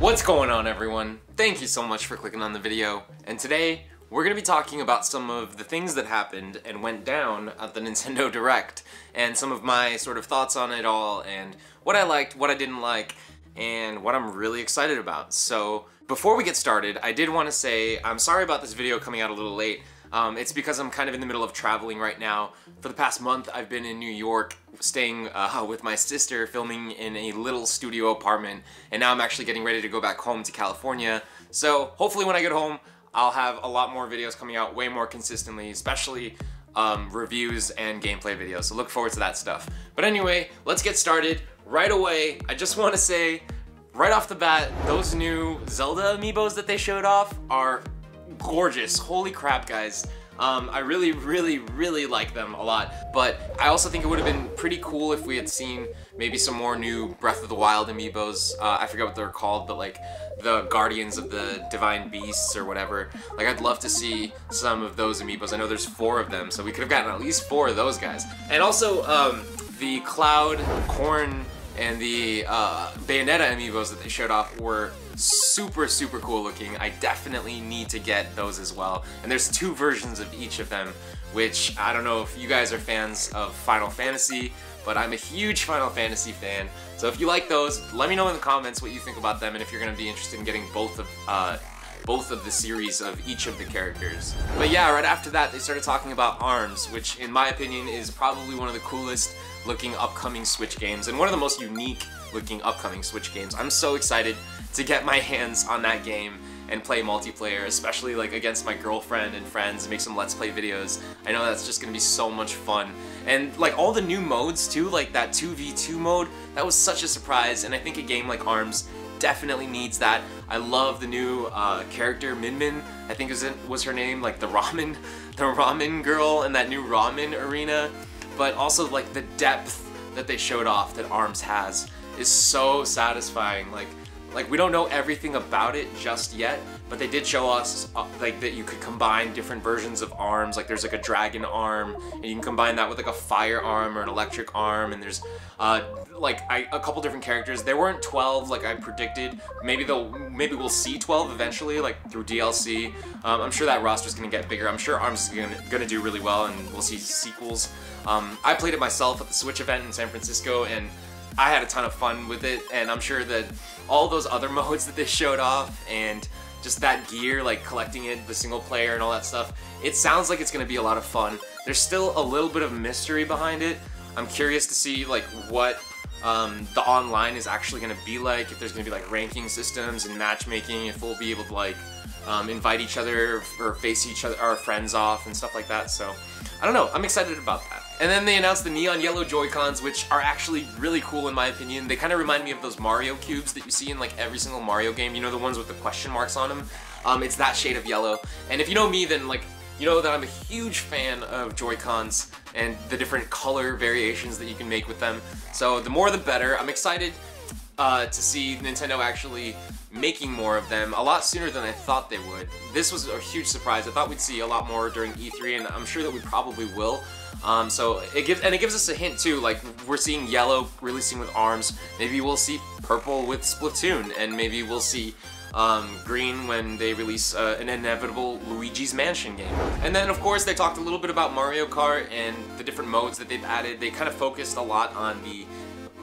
What's going on, everyone? Thank you so much for clicking on the video, and today we're going to be talking about some of the things that happened and went down at the Nintendo Direct, and some of my sort of thoughts on it all, and what I liked, what I didn't like, and what I'm really excited about. So before we get started, I did want to say I'm sorry about this video coming out a little late. It's because I'm kind of in the middle of traveling right now. For the past month, I've been in New York staying with my sister, filming in a little studio apartment, and now I'm actually getting ready to go back home to California. So hopefully when I get home, I'll have a lot more videos coming out way more consistently, especially reviews and gameplay videos, so look forward to that stuff. But anyway, let's get started right away. I just want to say, right off the bat, those new Zelda amiibos that they showed off are gorgeous. Holy crap, guys. I really like them a lot, but I also think it would have been pretty cool if we had seen maybe some more new Breath of the Wild amiibos. I forget what they're called, but like the Guardians of the Divine Beasts or whatever. Like, I'd love to see some of those amiibos. I know there's 4 of them, so we could have gotten at least 4 of those guys. And also, the Cloud, Corn, and the Bayonetta amiibos that they showed off were super cool looking. I definitely need to get those as well. And there's 2 versions of each of them, which I don't know if you guys are fans of Final Fantasy, but I'm a huge Final Fantasy fan. So if you like those, let me know in the comments what you think about them and if you're going to be interested in getting both of the series of each of the characters. But yeah, right after that they started talking about ARMS, which in my opinion is probably one of the coolest looking upcoming Switch games and one of the most unique looking upcoming Switch games. I'm so excited to get my hands on that game and play multiplayer, especially like against my girlfriend and friends, and make some Let's Play videos. I know that's just gonna be so much fun. And like all the new modes too, like that 2v2 mode, that was such a surprise, and I think a game like ARMS definitely needs that. I love the new character Min Min, I think was her name, like the ramen girl in that new ramen arena. But also like the depth that they showed off that ARMS has is so satisfying. Like we don't know everything about it just yet, but they did show us like that you could combine different versions of arms. Like there's like a dragon arm, and you can combine that with like a fire arm or an electric arm, and there's a couple different characters. There weren't 12 like I predicted. Maybe we'll see 12 eventually, like through DLC. I'm sure that roster's gonna get bigger. I'm sure ARMS is gonna do really well, and we'll see sequels. I played it myself at the Switch event in San Francisco, and I had a ton of fun with it, and I'm sure that all those other modes that they showed off and just that gear, like collecting it, the single player and all that stuff, it sounds like it's going to be a lot of fun. There's still a little bit of mystery behind it. I'm curious to see like what the online is actually going to be like, if there's going to be like ranking systems and matchmaking, if we'll be able to like invite each other or face each other, our friends off and stuff like that. So I don't know, I'm excited about that. And then they announced the neon yellow Joy-Cons, which are actually really cool in my opinion. They kind of remind me of those Mario cubes that you see in like every single Mario game, you know, the ones with the question marks on them. It's that shade of yellow. And if you know me, then like, you know that I'm a huge fan of Joy-Cons and the different color variations that you can make with them. So the more the better. I'm excited to see Nintendo actually making more of them a lot sooner than I thought they would. This was a huge surprise. I thought we'd see a lot more during E3, and I'm sure that we probably will. So it gives us a hint too, like we're seeing yellow releasing with ARMS, maybe we'll see purple with Splatoon, and maybe we'll see green when they release an inevitable Luigi's Mansion game. And then of course they talked a little bit about Mario Kart and the different modes that they've added. They kind of focused a lot on the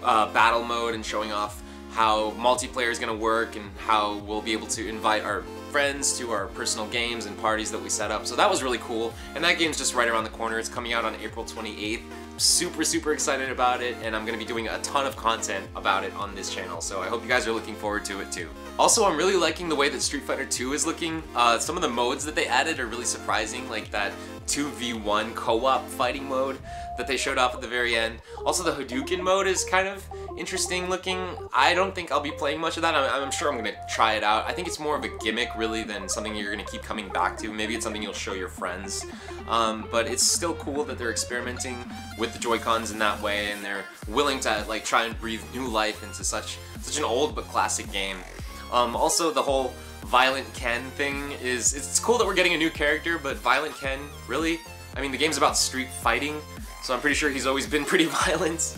battle mode and showing off how multiplayer is going to work and how we'll be able to invite our friends to our personal games and parties that we set up. So that was really cool, and that game's just right around the corner. It's coming out on April 28th. I'm super excited about it, and I'm going to be doing a ton of content about it on this channel, so I hope you guys are looking forward to it too. Also, I'm really liking the way that Street Fighter 2 is looking. Some of the modes that they added are really surprising, like that 2v1 co-op fighting mode that they showed off at the very end. Also, the Hadouken mode is kind of interesting looking. I don't think I'll be playing much of that. I'm sure I'm going to try it out. I think it's more of a gimmick really than something you're going to keep coming back to. Maybe it's something you'll show your friends. But it's still cool that they're experimenting with the Joy-Cons in that way, and they're willing to like try and breathe new life into such an old but classic game. Also, the whole Violent Ken thing it's cool that we're getting a new character, but Violent Ken, really? I mean, the game's about street fighting, so I'm pretty sure he's always been pretty violent.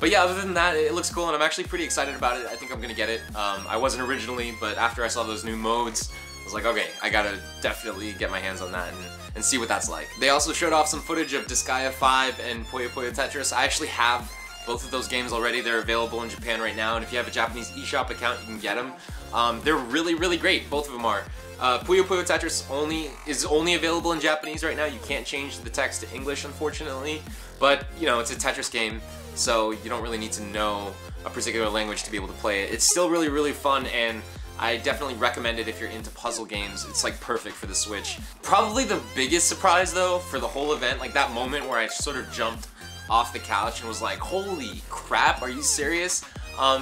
But yeah, other than that, it looks cool, and I'm actually pretty excited about it. I think I'm gonna get it. I wasn't originally, but after I saw those new modes, I was like, okay, I gotta definitely get my hands on that and see what that's like. They also showed off some footage of Disgaea 5 and Puyo Puyo Tetris. I actually have both of those games already. They're available in Japan right now, and if you have a Japanese eShop account, you can get them. They're really, really great. Both of them are. Puyo Puyo Tetris is only available in Japanese right now. You can't change the text to English, unfortunately. But, you know, it's a Tetris game, so you don't really need to know a particular language to be able to play it. It's still really, really fun, and I definitely recommend it if you're into puzzle games. It's like perfect for the Switch. Probably the biggest surprise though for the whole event, like that moment where I sort of jumped off the couch and was like, holy crap, are you serious?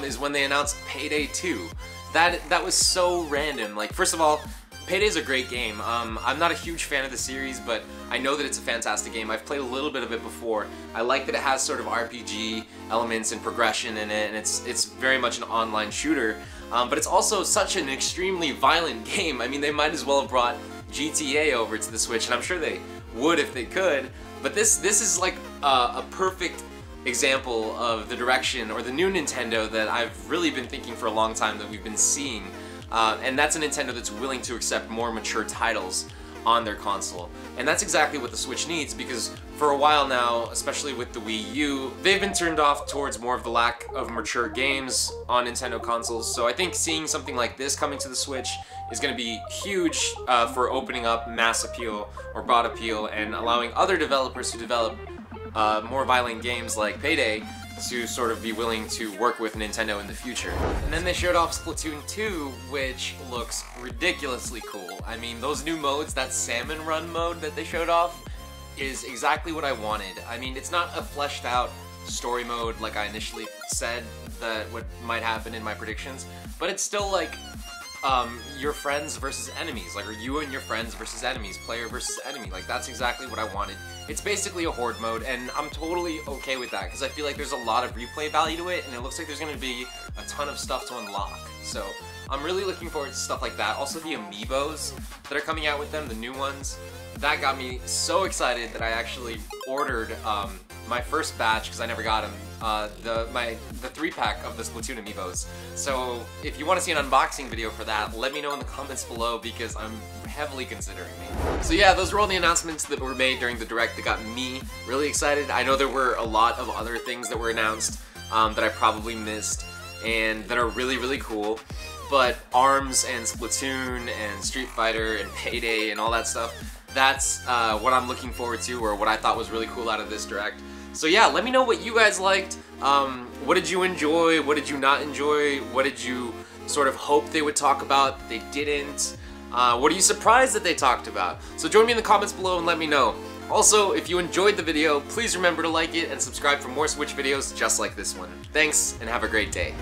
Is when they announced Payday 2. That was so random. Like, first of all, Payday's a great game. I'm not a huge fan of the series, but I know that it's a fantastic game. I've played a little bit of it before. I like that it has sort of RPG elements and progression in it, and it's very much an online shooter. But it's also such an extremely violent game. I mean, they might as well have brought GTA over to the Switch, and I'm sure they would if they could. But this is like a perfect example of the direction, or the new Nintendo that I've really been thinking for a long time that we've been seeing. And that's a Nintendo that's willing to accept more mature titles on their console. And that's exactly what the Switch needs, because for a while now, especially with the Wii U, they've been turned off towards more of the lack of mature games on Nintendo consoles. So I think seeing something like this coming to the Switch is going to be huge for opening up mass appeal or broad appeal and allowing other developers who develop more violent games like Payday to sort of be willing to work with Nintendo in the future. And then they showed off Splatoon 2, which looks ridiculously cool. I mean, those new modes, that Salmon Run mode that they showed off, is exactly what I wanted. I mean, it's not a fleshed out story mode like I initially said that what might happen in my predictions, but it's still like your friends versus enemies, like, or you and your friends versus enemies, player versus enemy. Like, that's exactly what I wanted. It's basically a horde mode, and I'm totally okay with that, because I feel like there's a lot of replay value to it, and it looks like there's going to be a ton of stuff to unlock. So I'm really looking forward to stuff like that. Also the amiibos that are coming out with them, the new ones, that got me so excited that I actually ordered my first batch, because I never got them, the 3-pack of the Splatoon amiibos. So if you want to see an unboxing video for that, let me know in the comments below, because I'm heavily considering it. So yeah, those were all the announcements that were made during the Direct that got me really excited. I know there were a lot of other things that were announced that I probably missed and that are really, really cool. But ARMS and Splatoon and Street Fighter and Payday and all that stuff, that's what I'm looking forward to, or what I thought was really cool out of this Direct. So yeah, let me know what you guys liked. What did you enjoy? What did you not enjoy? What did you sort of hope they would talk about that they didn't? What are you surprised that they talked about? So join me in the comments below and let me know. Also, if you enjoyed the video, please remember to like it and subscribe for more Switch videos just like this one. Thanks, and have a great day.